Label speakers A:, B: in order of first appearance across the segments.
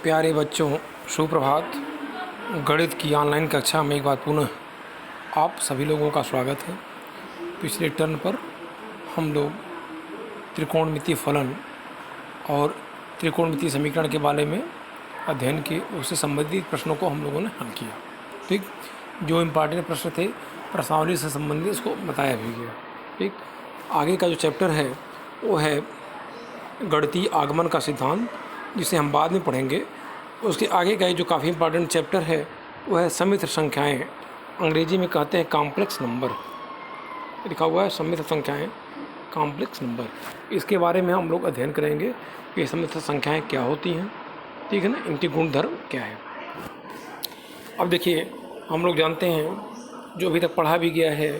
A: प्यारे बच्चों, सुप्रभात। गणित की ऑनलाइन कक्षा में एक बार पुनः आप सभी लोगों का स्वागत है। पिछले टर्न पर हम लोग त्रिकोणमितीय फलन और त्रिकोणमितीय समीकरण के बारे में अध्ययन किए। उससे संबंधित प्रश्नों को हम लोगों ने हल किया। ठीक, जो इम्पॉर्टेंट प्रश्न थे प्रश्नावली से संबंधित उसको बताया भी गया। ठीक, आगे का जो चैप्टर है वो है गणितीय आगमन का सिद्धांत, जिसे हम बाद में पढ़ेंगे। उसके आगे का जो काफ़ी इंपॉर्टेंट चैप्टर है वो है सम्मिश्र संख्याएं, अंग्रेजी में कहते हैं कॉम्प्लेक्स नंबर। लिखा हुआ है सम्मिश्र संख्याएं, कॉम्प्लेक्स नंबर। इसके बारे में हम लोग अध्ययन करेंगे कि सम्मिश्र संख्याएं क्या होती हैं, ठीक है ना, इनके गुणधर्म क्या है। अब देखिए, हम लोग जानते हैं जो अभी तक पढ़ा भी गया है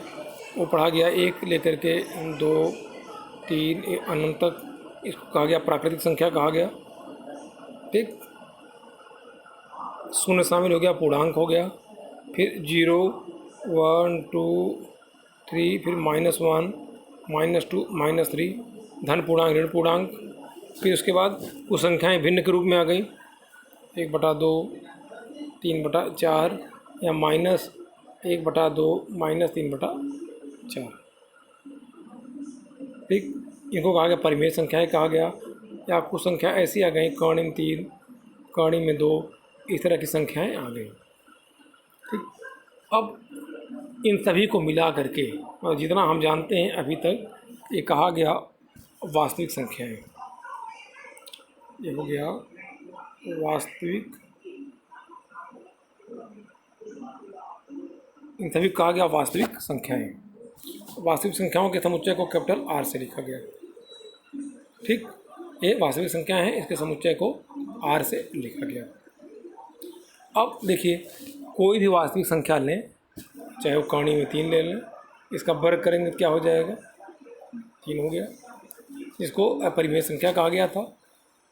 A: वो पढ़ा गया 1 लेकर के 2 3 अनंत तक। इसको कहा गया प्राकृतिक संख्या कहा गया। ठीक, शून्य शामिल हो गया, पूर्णांक हो गया, फिर 0 1 2 3, फिर -1 -2 -3, धन पूर्णांक ऋण पूर्णांक। फिर उसके बाद कुछ संख्याएं भिन्न के रूप में आ गई, 1/2 3/4 या -1/2 -3/4। ठीक, इनको कहा गया परिमेय संख्याएं कहा गया। या कुछ संख्या ऐसी आ गई कर्ण में 3, कर्ण में 2, इस तरह की संख्याएं आ गई। ठीक, अब इन सभी को मिला करके और जितना हम जानते हैं अभी तक ये कहा गया वास्तविक संख्याएं। ये हो गया वास्तविक, इन सभी कहा गया वास्तविक संख्याएं। वास्तविक संख्याओं के समुच्चय को कैपिटल R से लिखा गया। ठीक, ये वास्तविक संख्याएं हैं, इसके समुच्चय को R से लिखा गया। अब देखिए, कोई भी वास्तविक संख्या लें, चाहे वो कर्ण में 3 ले लें, इसका वर्ग करेंगे तो क्या हो जाएगा, 3 हो गया। इसको अपरिमेय संख्या कहा गया था।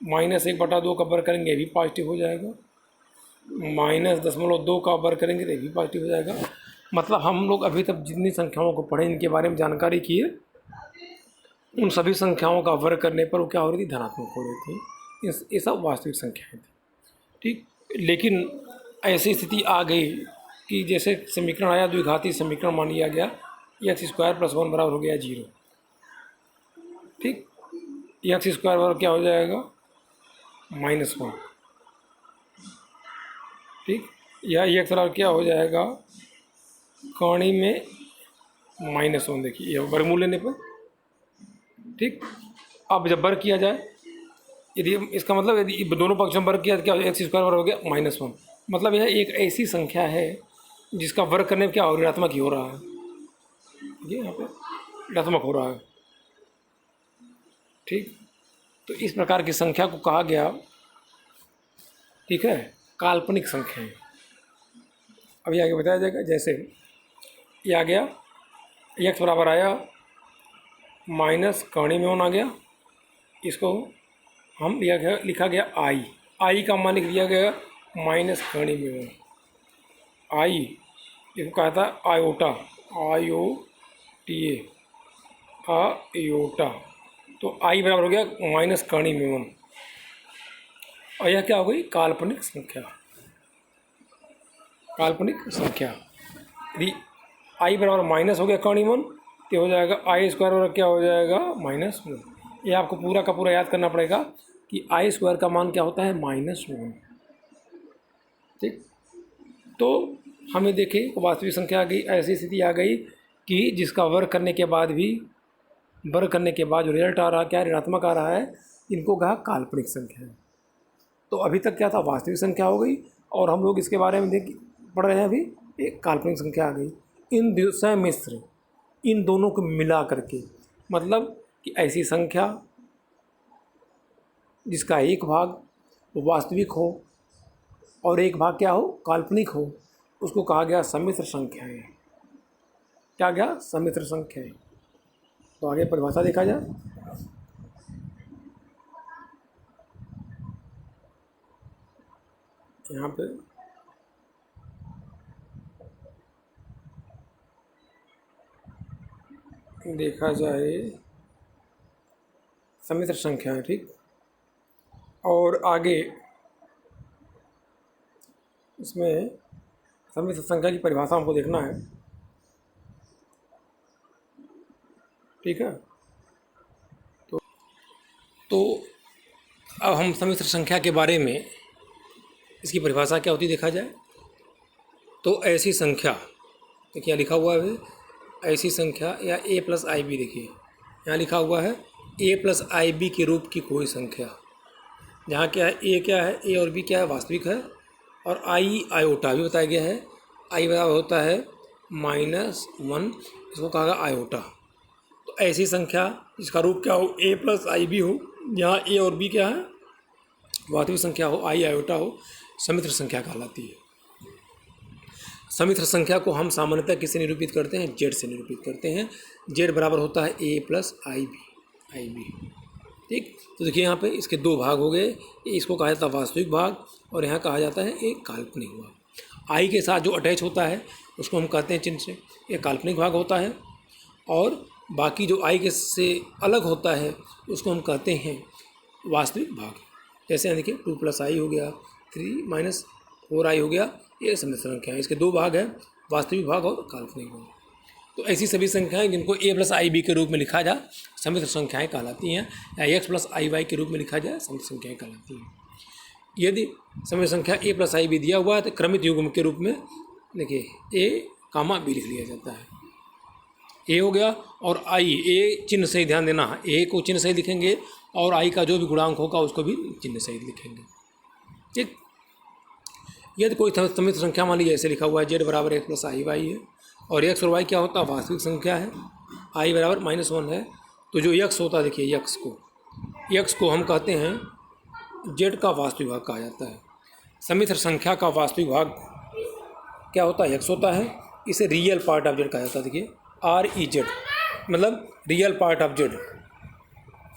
A: -1/2 का वर्ग करेंगे ये भी पॉजिटिव हो जाएगा। -0.2 का वर्ग करेंगे तो ये भी पॉजिटिव हो जाएगा। मतलब हम लोग अभी तक जितनी संख्याओं को पढ़े, इनके बारे में जानकारी की है, उन सभी संख्याओं का वर्ग करने पर वो क्या हो रही थी, धनात्मक हो रही थी। ये सब वास्तविक संख्याएँ थी। ठीक, लेकिन ऐसी स्थिति आ गई कि जैसे समीकरण आया, द्विघाती समीकरण मान लिया गया, x² + 1 बराबर हो गया 0। ठीक, x² बराबर क्या हो जाएगा, -1। ठीक, या x बराबर क्या हो जाएगा, कर्ण में -1। देखिए यह वर्गमूल लेने पर। ठीक, अब जब वर्ग किया जाए, यदि इसका मतलब यदि दोनों पक्षों में वर्ग किया तो क्या हो जाएगा, x² बराबर हो गया -1। मतलब यह एक ऐसी संख्या है जिसका वर्ग करने में क्या हो, ऋणात्मक ही हो रहा है। ये यहाँ पे ऋणात्मक हो रहा है। ठीक, तो इस प्रकार की संख्या को कहा गया, ठीक है, काल्पनिक संख्याएं। अभी आगे बताया जाएगा। जैसे ये आ गया, x बराबर आया माइनस कर्ण में 1 आ गया, इसको हम लिखा गया आई का मान लिख दिया गया माइनस कर्ण में 1। आई, इसको कहा था आयोटा, IOTA, आयोटा। तो आई बराबर हो गया माइनस कर्ण में 1। और यह क्या हो गई, काल्पनिक संख्या। काल्पनिक संख्या यदि आई बराबर माइनस हो गया कर्ण में 1 तो हो जाएगा I² बराबर क्या हो जाएगा, -1। ये आपको पूरा का पूरा याद करना पड़ेगा कि I² का मान क्या होता है, -1। ठीक, तो हमें देखें वास्तविक संख्या आ गई, ऐसी स्थिति आ गई कि जिसका वर्ग करने के बाद जो रिजल्ट आ रहा है क्या, ऋणात्मक आ रहा है, इनको कहा काल्पनिक संख्या है। तो अभी तक क्या था, वास्तविक संख्या हो गई, और हम लोग इसके बारे में पढ़ रहे हैं अभी, एक काल्पनिक संख्या आ गई। इन सम्मिश्र, इन दोनों को मिला करके, मतलब कि ऐसी संख्या जिसका एक भाग वास्तविक हो और एक भाग क्या हो, काल्पनिक हो, उसको कहा गया सम्मिश्र संख्याएं। क्या गया, सम्मिश्र संख्याएं। तो आगे परिभाषा देखा जाए। यहाँ पे देखा जाए सम्मिश्र संख्याएं। ठीक, और आगे इसमें सम्मिश्र संख्या की परिभाषा हमको देखना है, ठीक है। तो अब हम सम्मिश्र संख्या के बारे में, इसकी परिभाषा क्या होती देखा जाए तो ऐसी संख्या, देखिए यहाँ लिखा हुआ है ऐसी संख्या या a प्लस आई बी, देखिए यहाँ लिखा हुआ है a प्लस आई बी के रूप की कोई संख्या, जहाँ क्या है a क्या है, a और b क्या है, वास्तविक है, और i आयोटा भी बताया गया है, i बराबर होता है -1, इसको कहा गया आयोटा। तो ऐसी संख्या जिसका रूप क्या हो, a प्लस आई बी हो, जहाँ a और b क्या है, वास्तविक संख्या हो, i आयोटा हो, सम्मिश्र संख्या कहलाती है। सम्मिश्र संख्या को हम सामान्यतः किससे निरूपित करते हैं, z से निरूपित करते हैं। z बराबर होता है a प्लस आई बी, ठीक। तो देखिए यहाँ पे इसके दो भाग हो गए, इसको कहा जाता है वास्तविक भाग और यहाँ कहा जाता है एक काल्पनिक भाग। आई के साथ जो अटैच होता है उसको हम कहते हैं चिन्ह से, एक काल्पनिक भाग होता है, और बाकी जो आई के से अलग होता है उसको हम कहते हैं वास्तविक भाग। जैसे देखिए 2 प्लस आई हो गया, 3 माइनस 4 आई हो गया, ये सम्मिश्र संख्या है। इसके दो भाग हैं, वास्तविक भाग और काल्पनिक भाग। तो ऐसी सभी संख्याएं जिनको a प्लस आई बी के रूप में लिखा जाए सम्मिश्र संख्याएं कहलाती हैं, या x प्लस आई वाई के रूप में लिखा जाए सम्मिश्र संख्याएं कहलाती हैं। यदि सम्मिश्र संख्या a प्लस आई बी दिया हुआ है तो क्रमित युग्म के रूप में देखिए a, b लिख लिया जाता है। a हो गया और i, a चिन्ह सही, ध्यान देना, a को चिन्ह सही लिखेंगे और i का जो भी गुणांक होगा उसको भी चिन्ह सही लिखेंगे, ठीक। यदि कोई सम्मिश्र संख्या मान लीजिए ऐसे लिखा हुआ है z बराबर x प्लस आई वाई है, और x और y क्या होता है, वास्तविक संख्या है, i बराबर -1 है, तो जो x होता है, देखिए x को हम कहते हैं z का वास्तविक भाग कहा जाता है। सम्मिश्र संख्या का वास्तविक भाग क्या होता है, x होता है, इसे रियल पार्ट ऑफ z कहा जाता है। देखिए REZ मतलब रियल पार्ट ऑफ z,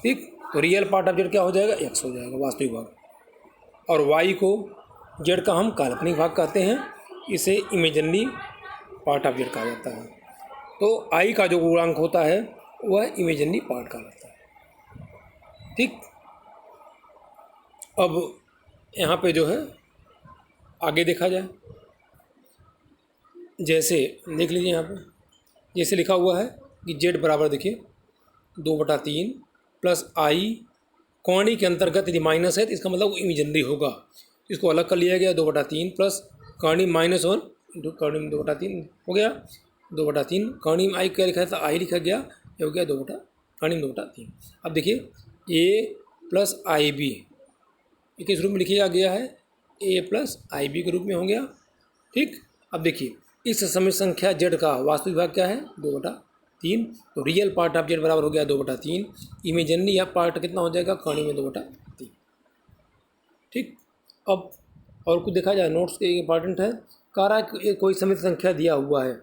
A: ठीक। तो रियल पार्ट ऑफ z क्या हो जाएगा, x हो जाएगा वास्तविक भाग, और y को z का हम काल्पनिक भाग कहते हैं, इसे इमेजिनरी पार्ट ऑफ z कहा जाता है। तो i का जो गुणांक होता है वह इमेजिनरी पार्ट कहलाता है, ठीक। अब यहाँ पे जो है आगे देखा जाए, जैसे देख लीजिए यहाँ पे जैसे लिखा हुआ है कि z बराबर देखिए 2/3 प्लस आई, कौणी के अंतर्गत यदि माइनस है तो इसका मतलब वो इमेजिनरी होगा, इसको अलग कर लिया गया, 2/3 प्लस कौणी -1 इंटू कौणी में 2/3 हो गया, 2/3 कौणी में आई क्या लिखा था, आई लिखा गया, ये हो गया कौणी में 2/3। अब देखिए a प्लस आई बी किस रूप में लिखा गया है, a प्लस आई बी के रूप में हो गया, ठीक। अब देखिए इस सम्मिश्र संख्या z का वास्तविक भाग क्या है, 2/3, तो रियल पार्ट ऑफ z बराबर हो गया 2/3, इमेजिनरी या पार्ट कितना हो जाएगा, कौणी में 2/3, ठीक। अब और कुछ देखा जाए, नोट्स के इंपॉर्टेंट है, कह रहा है कि कोई सम्मिश्र संख्या दिया हुआ है,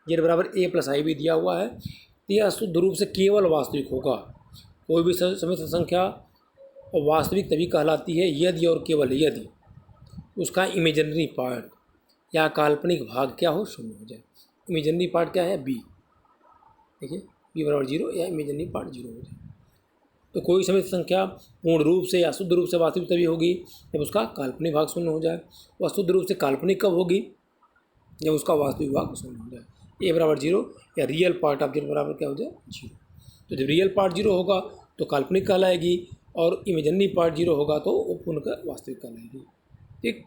A: z बराबर a प्लस आई बी दिया हुआ है, तो यह शुद्ध रूप से केवल वास्तविक होगा। कोई भी सम्मिश्र संख्या वास्तविक तभी कहलाती है यदि और केवल यदि उसका इमेजिनरी पार्ट या काल्पनिक भाग क्या हो, शून्य हो जाए। इमेजिनरी पार्ट क्या है, b, देखिए b बराबर 0 या इमेजिनरी पार्ट 0 हो जाए। तो कोई सम्मिश्र संख्या पूर्ण रूप से या शुद्ध रूप से वास्तविक तभी होगी जब उसका काल्पनिक भाग शून्य हो जाए। वह शुद्ध रूप से काल्पनिक कब होगी, जब उसका वास्तविक भाग शून्य हो जाए। a बराबर 0 या रियल पार्ट ऑफ z बराबर क्या हो जाए, 0। तो जब रियल पार्ट 0 होगा तो काल्पनिक कहलाएगी, और इमेजिनरी पार्ट 0 होगा तो वो पूर्ण का वास्तविक कहलाएगी, ठीक।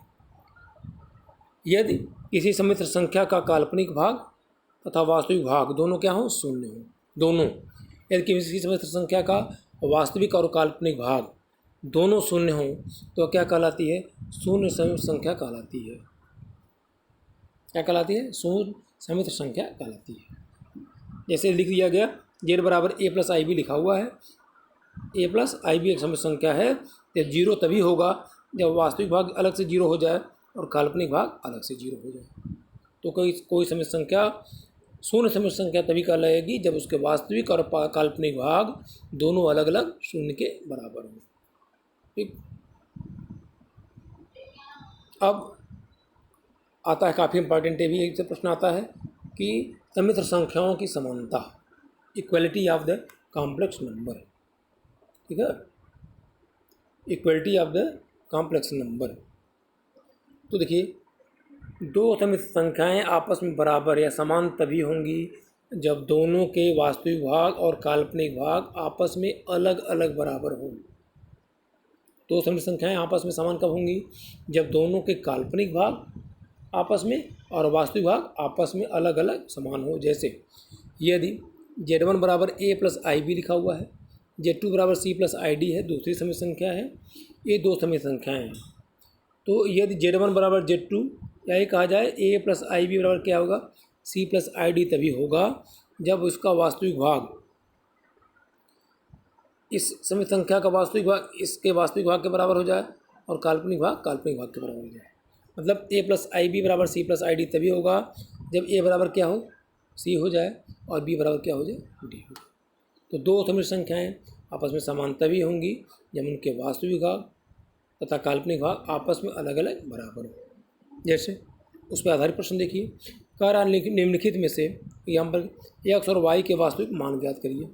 A: यदि किसी सम्मिश्र संख्या का काल्पनिक भाग तथा वास्तविक भाग दोनों क्या हो, शून्य हो, दोनों, यदि किसी सम्मिश्र संख्या का वास्तविक और काल्पनिक भाग दोनों शून्य हो तो क्या कहलाती है, शून्य सम्मिश्र संख्या कहलाती है। क्या कहलाती है, शून्य सम्मिश्र संख्या कहलाती है। जैसे लिख दिया गया z बराबर a प्लस आई बी लिखा हुआ है, a प्लस आई बी एक सम्मिश्र संख्या है, तो 0 तभी होगा जब वास्तविक भाग अलग से 0 हो जाए और काल्पनिक भाग अलग से 0 हो जाए। तो कोई सम्मिश्र संख्या शून्य सम्मिश्र संख्या तभी कहलाएगी जब उसके वास्तविक और काल्पनिक भाग दोनों अलग अलग शून्य के बराबर हों, ठीक। अब आता है काफ़ी इंपॉर्टेंट है भी, एक से प्रश्न आता है कि सम्मिश्र संख्याओं की समानता, equality of the complex number, ठीक है। Equality of the complex number. तो देखिए, दो समित संख्याएं आपस में बराबर या समान तभी होंगी जब दोनों के वास्तविक भाग और काल्पनिक भाग आपस में अलग अलग बराबर हों। दो समित संख्याएं आपस में समान कब होंगी? जब दोनों के काल्पनिक भाग आपस में और वास्तविक भाग आपस में अलग अलग समान हो। जैसे यदि Z1 बराबर A प्लस IB लिखा हुआ है, Z2 बराबर C प्लस ID है, दूसरी समित संख्या है, ये दो समित संख्याएं हैं। तो यदि Z1 बराबर Z2 या ये कहा जाए A प्लस IB बराबर क्या होगा? C प्लस ID तभी होगा जब उसका वास्तविक भाग इस समित संख्या का वास्तविक भाग इसके वास्तविक भाग के बराबर हो जाए और काल्पनिक भाग के बराबर हो जाए। मतलब A प्लस IB बराबर C प्लस ID तभी होगा जब A बराबर क्या हो? C हो जाए और B बराबर क्या हो जाए? D हो जाए। तो दो समित संख्याएं आपस में समान तभी होंगी जब उनके वास्तविक भाग तथा काल्पनिक भाग आपस में अलग अलग बराबर हो। जैसे उस पर आधारित प्रश्न देखिए, कह रहा निम्नलिखित में से एग्जाम्पल x और y के वास्तविक मान ज्ञात करिए।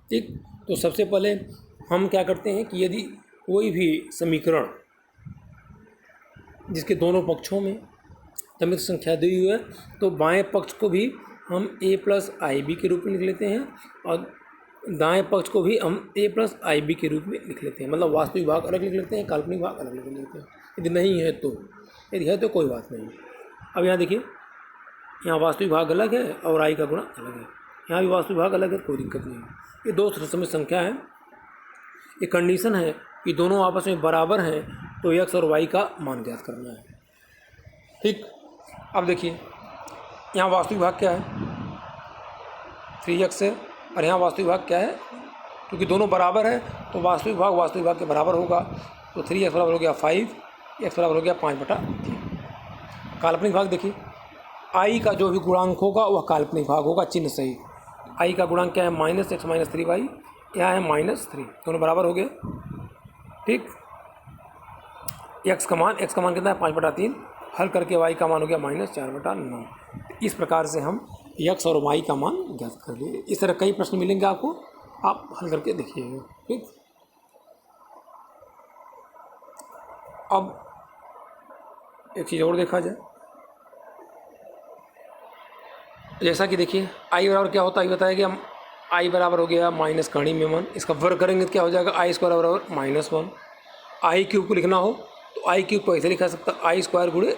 A: ठीक, तो सबसे पहले हम क्या करते हैं कि यदि कोई भी समीकरण जिसके दोनों पक्षों में समित संख्या दी हुई है तो बाएं पक्ष को भी हम A प्लस IB के रूप में लिख लेते हैं और दाएं पक्ष को भी हम A प्लस IB के रूप में लिख लेते हैं। मतलब वास्तविक भाग अलग लिख लेते हैं, काल्पनिक भाग अलग लिख लेते हैं। यदि नहीं है तो, यदि है तो कोई बात नहीं। अब यहाँ देखिए, यहाँ वास्तविक भाग अलग है और I का गुणा अलग है, यहाँ भी वास्तविक भाग अलग है, कोई दिक्कत नहीं है। ये दो समित संख्या है, ये कंडीशन है कि दोनों आपस में बराबर हैं तो x और y का मान ज्ञात करना है। ठीक, अब देखिए यहाँ वास्तविक भाग क्या है? 3x है और यहाँ वास्तविक भाग क्या है? क्योंकि दोनों बराबर है तो वास्तविक भाग के बराबर होगा। तो 3x बराबर हो गया 5, x बराबर हो गया 5/3। काल्पनिक भाग देखिए, i का जो भी गुणांक होगा वह काल्पनिक भाग होगा, चिन्ह सही। i का गुणांक क्या है? -x - 3y, यहाँ है -3, दोनों बराबर हो गए। ठीक, x का मान कितना है? 5/3, हल करके y का मान हो गया -4/9। इस प्रकार से हम x और y का मान ज्ञात कर लिए। इस तरह कई प्रश्न मिलेंगे आपको, आप हल करके देखिएगा। ठीक, अब एक चीज़ और देखा जाए, जैसा कि देखिए i बराबर क्या होता है बताया कि हम i बराबर हो गया माइनस कड़ी में 1, इसका वर्ग करेंगे तो क्या हो जाएगा? i² बराबर -1। i क्यूब को लिखना हो तो i क्यूब को ऐसे लिखा सकता है, i² गुणे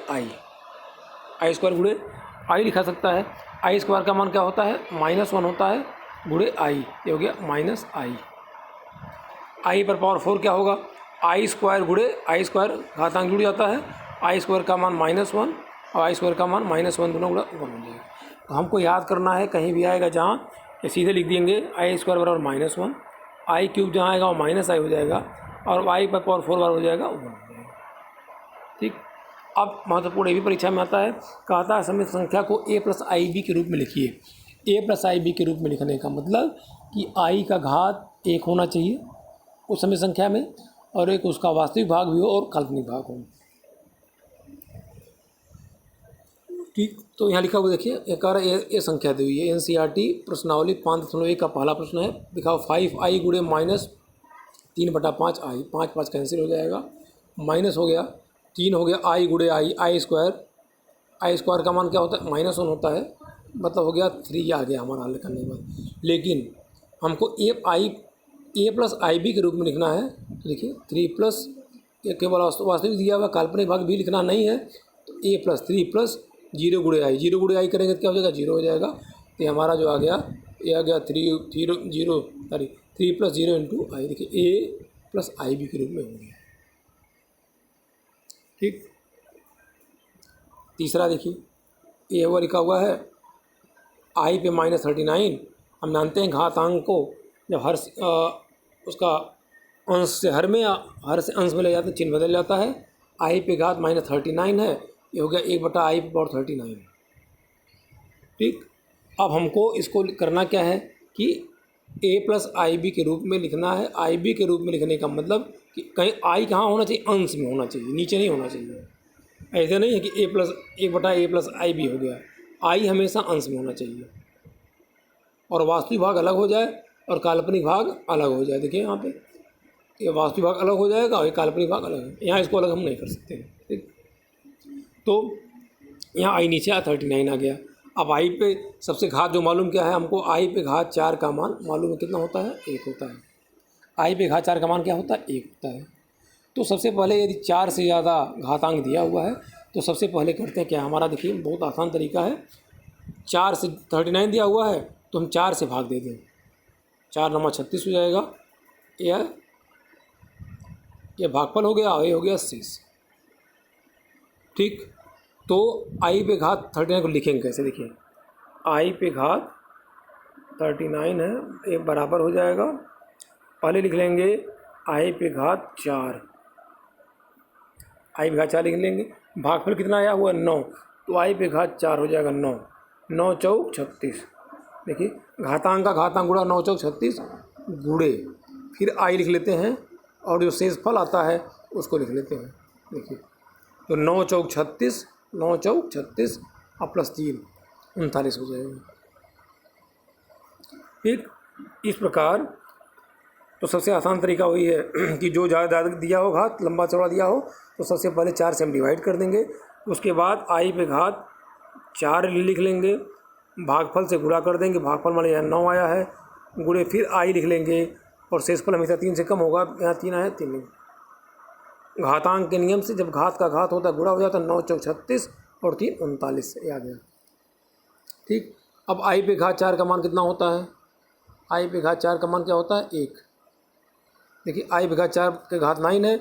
A: i लिखा सकता है। i² का मान क्या होता है? -1 होता है गुणे i, ये हो गया -i। i पर पावर 4 क्या होगा? i² गुणे i² घातांक जुड़ जाता है, i² का मान -1 और i² का मान -1 दोनों गुणा 1 हो जाएगा। तो हमको याद करना है, कहीं भी आएगा जहाँ ये सीधे लिख देंगे i² बराबर -1, i क्यूब जहाँ आएगा वो -i हो जाएगा और y पर पावर 4 बार हो जाएगा 1 हो जाएगा। ठीक, अब महत्वपूर्ण ये भी परीक्षा में आता है, कहता है समित संख्या को a प्लस IB के रूप में लिखिए। a प्लस IB के रूप में लिखने का मतलब कि i का घात 1 होना चाहिए उस समित संख्या में और एक उसका वास्तविक भाग भी हो और काल्पनिक भाग हो। ठीक, तो यहाँ लिखा हुआ देखिए, एक ये संख्या दी हुई है, NCERT प्रश्नावली 5.1 का पहला प्रश्न है। दिखाओ 5i गुणे -3/5i, 5 कैंसिल हो जाएगा, माइनस हो गया 3 हो गया i गुणे i² का मान क्या होता है? -1 होता है, मतलब हो गया 3 आ गया हमारा हल करने के बाद। लेकिन हमको a प्लस IB के रूप में लिखना है, तो देखिए 3 प्लस केवल वास्तविक दिया हुआ, काल्पनिक भाग भी लिखना नहीं है, तो a प्लस 3 प्लस 0 गुणे i करेंगे तो क्या हो जाएगा? 0 हो जाएगा। तो हमारा जो आ गया, ये आ गया 3 प्लस 0 इंटू i, देखिए a प्लस IB के रूप में हो गया। ठीक, तीसरा देखिए, ये वो लिखा हुआ है i पे -39। हम जानते हैं घातांक को जब उसका अंश से हर में या हर से अंश में ले जाते हैं चिन्ह बदल जाता है। i पे घात -39 है, ये हो गया 1/i पे पावर 39। ठीक, अब हमको इसको करना क्या है कि a प्लस IB के रूप में लिखना है। IB के रूप में लिखने का मतलब कि कहीं i कहाँ होना चाहिए? अंश में होना चाहिए, नीचे नहीं होना चाहिए। ऐसे नहीं है कि a plus 1/a plus IB हो गया, i हमेशा अंश में होना चाहिए और वास्तविक भाग अलग हो जाए और काल्पनिक भाग अलग हो जाए। देखिए यहाँ पे ये वास्तविक भाग अलग हो जाएगा और ये काल्पनिक भाग अलग है। यहाँ इसको अलग हम नहीं कर सकते, ठीक। तो यहाँ आई नीचे आ 39 आ गया। अब आई पे सबसे घात जो मालूम क्या है हमको, आई पे घात 4 का मान मालूम है कितना होता है, 1 होता है। आई पे घात 4 का मान क्या होता है, 1 होता है। तो सबसे पहले यदि 4 से ज़्यादा घातांक दिया हुआ है तो सबसे पहले करते हैं क्या, हमारा देखिए बहुत आसान तरीका है। 4 से 39 दिया हुआ है तो हम 4 से भाग दे दें, 4 नमा 36 हो जाएगा। यह भागफल हो गया और ये हो गया शेष, ठीक। तो आई पे घात 39 को लिखेंगे कैसे, देखिए आई पे घात 39 है, ये बराबर हो जाएगा, पहले लिख लेंगे आई पे घात 4, आई पे घात 4 लिख लेंगे। भागफल कितना आया हुआ 9, तो आई पे घात 4 हो जाएगा 9, 9 चौक 36। देखिए घातांक का घातांक गुणा 9 चौक 36 गुणे, फिर आई लिख लेते हैं और जो शेष फल आता है उसको लिख लेते हैं। देखिए तो 9 चौक 36, 9 चौक 36 और प्लस 3 39 हो जाएगा, ठीक। इस प्रकार तो सबसे आसान तरीका वही है कि जो ज़्यादा दिया हो घात लंबा चौड़ा दिया हो तो सबसे पहले 4 से हम डिवाइड कर देंगे, उसके बाद आई पे घात 4 लिख लेंगे, भागफल से गुणा कर देंगे, भागफल मान यहाँ 9 आया है, गुणे फिर आई लिख लेंगे और शेषफल हमेशा 3 से कम होगा, यहाँ 3 आया 3। घातांक के नियम से जब घात का घात होता है गुणा हो जाता है, 9 चौक 36 और 3 39 आ गया, ठीक। अब आई पे घात 4 का मान कितना होता है, आई पे घात 4 का मान क्या होता है 1। देखिए आई पे घात 4 के घात 9 है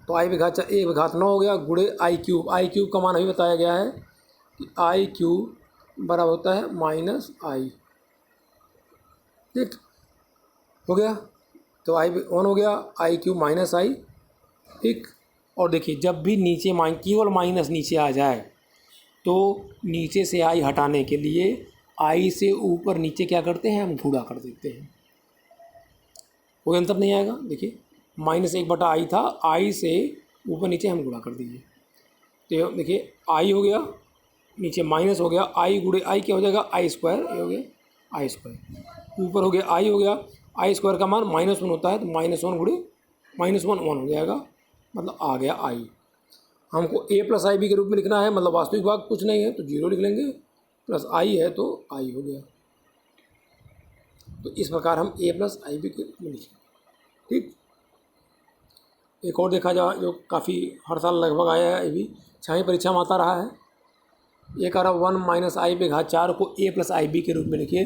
A: तो आई पे घात 4 1 पे घात 9 हो गया, गुणे आई क्यूब, आई क्यूब का मान अभी बताया गया है कि आई क्यूब बराबर होता है माइनस आई, ठीक हो गया। तो आई 1 हो गया, आई क्यूब माइनस आई, ठीक। और देखिए जब भी नीचे केवल माइनस नीचे आ जाए तो नीचे से आई हटाने के लिए आई से ऊपर नीचे क्या करते हैं, हम गुणा कर देते हैं, कोई अंतर नहीं आएगा। देखिए -1/आई था, आई से ऊपर नीचे हम गुणा कर दीजिए, तो देखिए आई हो गया, नीचे माइनस हो गया, आई गुणे आई क्या हो जाएगा, आई स्क्वायर, ये हो गया आई स्क्वायर, ऊपर हो गया आई हो गया, आई स्क्वायर का मान -1 होता है तो -1 गुणे -1 1 हो जाएगा, मतलब आ गया आई। हमको a प्लस आई बी के रूप में लिखना है, मतलब वास्तविक भाग कुछ नहीं है तो 0 लिख लेंगे, प्लस आई है तो आई हो गया। तो इस प्रकार हम a प्लस आई बी के रूप में लिखें, ठीक। एक और देखा जाए जो काफ़ी हर साल लगभग आया है, ये भी 6वीं परीक्षा में आता रहा है, ये कह रहा 1 माइनस आई पे घात 4 को a प्लस आई बी के रूप में लिखिए।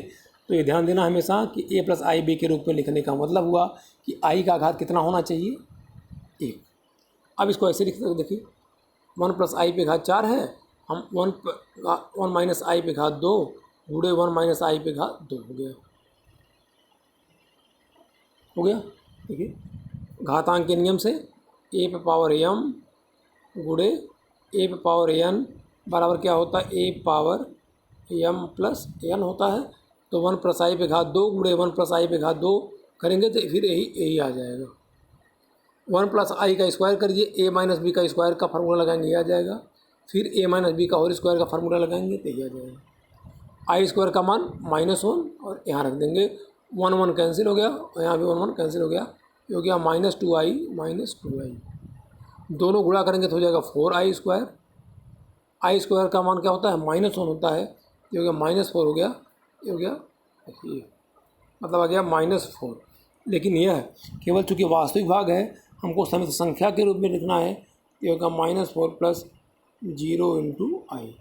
A: तो ये ध्यान देना हमेशा कि a प्लस आई बी के रूप में लिखने का मतलब हुआ कि आई का घात कितना होना चाहिए, 1। अब इसको ऐसे लिख सकते, देखिए 1 प्लस आई पे घात 4 है, हम 1 माइनस आई पे घात 2 गुणे 1 माइनस आई पे घात 2 हो गया, देखिए घातांक के नियम से a पे पावर m गुणे a पे पावर n बराबर क्या होता है, a power m plus n होता है। तो 1 प्लस आई पे घात 2 गुणे 1 प्लस आई पे घात 2 करेंगे तो फिर यही आ जाएगा। 1 प्लस आई का स्क्वायर करिए, a माइनस बी का स्क्वायर का फार्मूला लगाएंगे ये आ जाएगा, फिर a माइनस बी का होल स्क्वायर का फार्मूला लगाएंगे तो ये आ जाएगा। आई स्क्वायर का मान -1 और यहाँ रख देंगे, 1 1 कैंसिल हो गया और यहाँ भी 1 1 कैंसिल हो गया, ये हो गया -2i, दोनों गुणा करेंगे तो हो जाएगा 4i स्क्वायर। आई स्क्वायर का मान क्या होता है, -1 होता है, ये हो गया -4 हो गया, ये हो गया ये, मतलब आ गया -4। लेकिन यह केवल चूँकि वास्तविक भाग है हमको समय संख्या के रूप में लिखना है, ये होगा -4 प्लस 0 इंटू आई,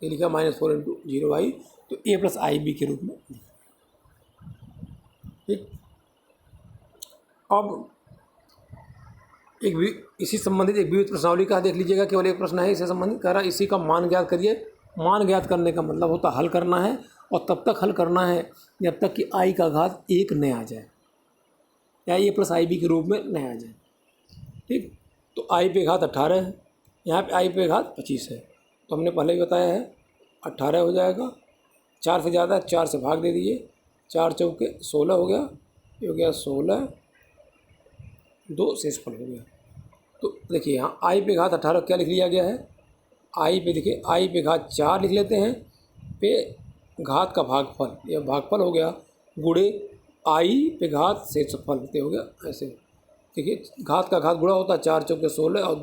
A: ये लिखा -4 इंटू 0i, तो a प्लस आई बी के रूप में, ठीक। अब एक भी इसी संबंधित एक विविध प्रश्नावली का देख लीजिएगा, केवल एक प्रश्न है इससे संबंधित, कह रहा इसी का मान ज्ञात करिए। मान ज्ञात करने का मतलब होता हल करना है और तब तक हल करना है जब तक कि आई का घात 1 न आ जाए या a प्लस आई बी के रूप में न आ जाए, ठीक। तो आई पे घात 18 है, यहाँ पे आई पे घात 25 है, तो हमने पहले ही बताया है 18 हो जाएगा, 4 से ज़्यादा 4 से भाग दे दीजिए, 4 चौके 16 हो गया, ये हो गया 16, 2 शेषफल हो गया। तो देखिए यहाँ आई पे घात 18 क्या लिख लिया गया है, आई पे देखिए आई पे घात 4 लिख लेते हैं, पे घात का भागफल, यह भागफल हो गया, गुणे आई पे घात शेषफल ते हो गया ऐसे। देखिए घात का घात गुणा होता है, 4 चौके 16 और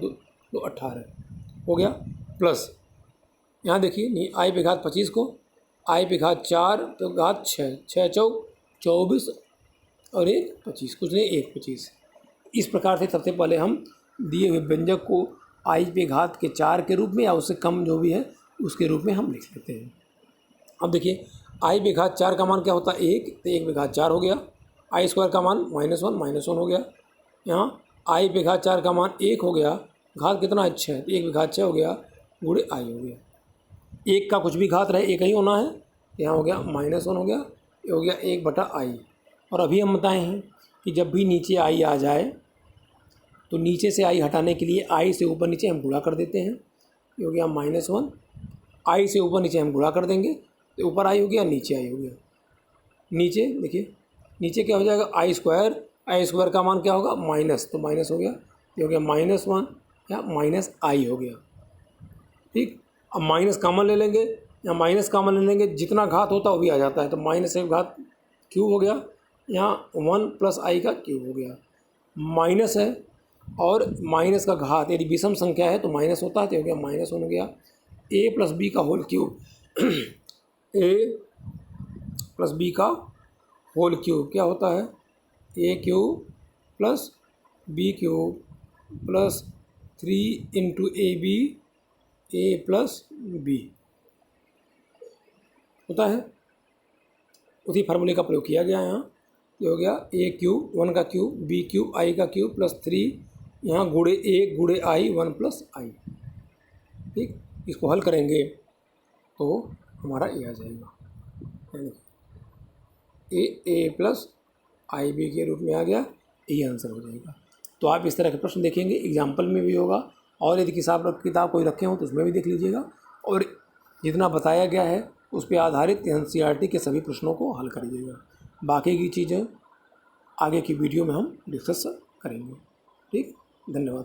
A: 2 18 हो गया। प्लस यहाँ देखिए नहीं, आई पे घात 25 को आई पे घात 4 पे घात 6, 6 चौक 24 और 1 25, कुछ नहीं 1 25। इस प्रकार से सबसे पहले हम दिए हुए व्यंजक को आई पे घात के 4 के रूप में या उससे कम जो भी है उसके रूप में हम लिख लेते हैं। अब देखिए आई पे घात 4 का मान क्या होता है 1, तो 1 पे घात 4 हो गया। आई स्क्वायर का मान -1 हो गया। यहाँ आई पे घात 4 का मान 1 हो गया, घात कितना है 6, तो 1 पे घात 6 हो गया गुणे आई हो गया। 1 का कुछ भी घात रहे 1 ही होना है, यहाँ हो गया -1 हो गया, ये हो गया 1/i। और अभी हम बताए हैं कि जब भी नीचे आई आ जाए तो नीचे से आई हटाने के लिए आई से ऊपर नीचे हम गुणा कर देते हैं। ये हो गया -1, आई से ऊपर नीचे हम गुणा कर देंगे तो ऊपर आई हो गया नीचे आई हो गया। नीचे देखिए नीचे क्या हो जाएगा आई स्क्वायर का मान क्या होगा माइनस, तो माइनस हो गया, ये हो गया -1 या -i हो गया। ठीक, अब माइनस कॉमन ले लेंगे या माइनस कॉमन ले लेंगे, जितना घात होता है वो भी आ जाता है, तो -1 घात क्यूब हो गया, यहाँ 1 + i का क्यूब हो गया। माइनस है और माइनस का घात यदि विषम संख्या है तो माइनस होता है, तो हो गया -1 हो गया। a + b का होल क्यूब a + b का होल क्यूब क्या होता है a cube + b cube + 3 × ab a + b होता है। उसी फार्मूले का प्रयोग किया गया यहाँ। ये हो गया a क्यूब 1 का क्यूब b क्यूब i का क्यूब + 3 यहाँ गुणे 1 गुणे i 1 + i। ठीक, इसको हल करेंगे तो हमारा ये आ जाएगा, a + ib के रूप में आ गया, यही आंसर हो जाएगा। तो आप इस तरह के प्रश्न देखेंगे, एग्जाम्पल में भी होगा और यदि किताब कोई रखे हों तो उसमें भी देख लीजिएगा, और जितना बताया गया है उस पर आधारित NCERT के सभी प्रश्नों को हल करिएगा। बाकी की चीज़ें आगे की वीडियो में हम डिस्कस करेंगे। ठीक, धन्यवाद।